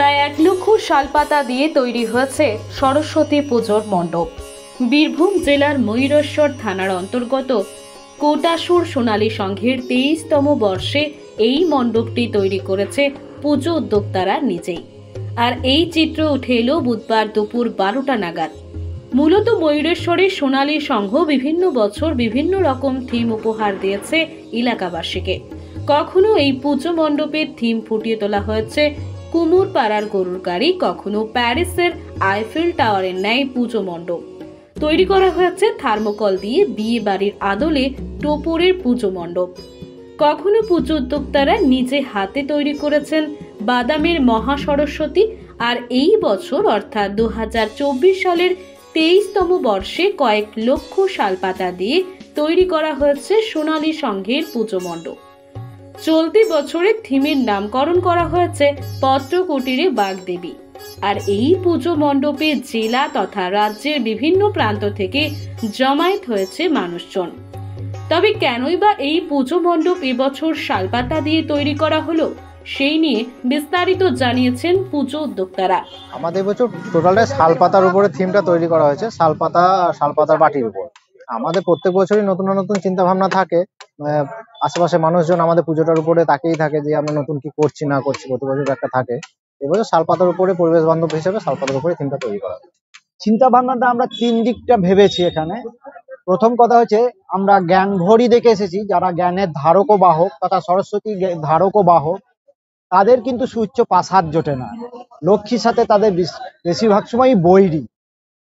প্রায় 1 লক্ষ শালপাতা দিয়ে তৈরি হয়েছে সরস্বতী পুজোর মণ্ডপ। বীরভূম জেলার ময়ূরেশ্বর থানার অন্তর্গত কোটাসুর সোনালী সংঘের 23তম বর্ষে এই মণ্ডপটি তৈরি করেছে পুজো উদ্যোক্তারা নিজেই। আর এই চিত্র উঠে এলো বুধবার দুপুর 12টা নাগাদ। মূলত ময়ূরেশ্বরের সোনালী সংঘ বিভিন্ন বছর বিভিন্ন রকম থিম উপহার দিয়েছে এলাকাবাসীকে। কখনো এই পুজো মণ্ডপের থিম ফুটিয়ে তোলা হয়েছে কুমুর পাড়ার গরুর গাড়ি, কখনো প্যারিসের আইফেল টাওয়ারের ন্যায় পুজো মণ্ডপ তৈরি করা হয়েছে থার্মোকল দিয়ে বিয়ে বাড়ির আদলে টোপরের পুজো মণ্ডপ। কখনো পুজো উদ্যোক্তারা নিজে হাতে তৈরি করেছেন বাদামের মহা সরস্বতী। আর এই বছর অর্থাৎ 2024 সালের 23তম বর্ষে কয়েক লক্ষ শালপাতা দিয়ে তৈরি করা হয়েছে সোনালী সংঘের পুজো মণ্ডপ। চলতি বছরের থিমের নামকরণ করা হয়েছে পত্রকুটিরে বাগদেবী। আর এই পুজো মণ্ডপে জেলা তথা রাজ্যের বিভিন্ন প্রান্ত থেকে জমায়েত হয়েছে মানুষজন। তবে কেনই বা এই পুজো মণ্ডপ এবছর শালপাতা দিয়ে তৈরি করা হলো, সেই নিয়ে বিস্তারিত জানিয়েছেন পুজো উদ্যোক্তারা। আমাদের বছর টোটালটা শালপাতার উপরে থিমটা তৈরি করা হয়েছে, শালপাতা শালপাতার বাটির উপর। আমাদের প্রত্যেক বছরই নতুন নতুন চিন্তা ভাবনা থাকে। আশেপাশে মানুষজন আমাদের পুজোটার উপরে তাকিয়েই থাকে যে আমরা নতুন কি করছি না করছি, প্রতি বছর একটা থাকে। এবছর শালপাতার উপরে পরিবেশ বান্ধব হিসেবে শালপাতার উপরে থিমটা তৈরি করা হয়েছে। চিন্তা ভাবনাটা আমরা 3 দিকটা ভেবেছি এখানে। প্রথম কথা হচ্ছে আমরা জ্ঞান ভরি দেখে এসেছি, যারা জ্ঞানের ধারক ও বাহক তথা সরস্বতী ধারক ও বাহক, তাদের কিন্তু সুউচ্চ প্রাসাদ জোটে না। লক্ষ্মীর সাথে তাদের বেশিরভাগ সময়ই বৈরী।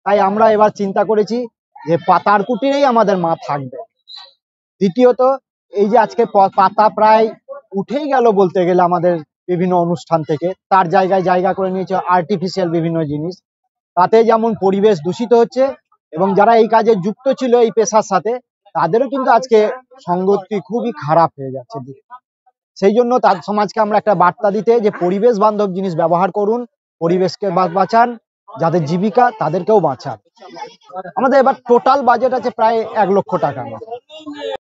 তাই আমরা এবার চিন্তা করেছি যে পাতার কুটিরেই আমাদের মা থাকবে। দ্বিতীয়ত, এই যে আজকে পাতা প্রায় উঠেই গেল বলতে গেলে আমাদের বিভিন্ন অনুষ্ঠান থেকে, তার জায়গায় জায়গা করে নিয়েছে আর্টিফিশিয়াল বিভিন্ন জিনিস। তাতে যেমন পরিবেশ দূষিত হচ্ছে এবং যারা এই কাজে যুক্ত ছিল এই পেশার সাথে, তাদেরও কিন্তু আজকে সঙ্গতি খুবই খারাপ হয়ে যাচ্ছে। সেই জন্য তার সমাজকে আমরা একটা বার্তা দিতে যে পরিবেশ বান্ধব জিনিস ব্যবহার করুন, পরিবেশকে বাঁচান, যাদের জীবিকা তাদেরকেও বাঁচান। আমাদের এবার টোটাল বাজেট আছে প্রায় 1 লক্ষ টাকা।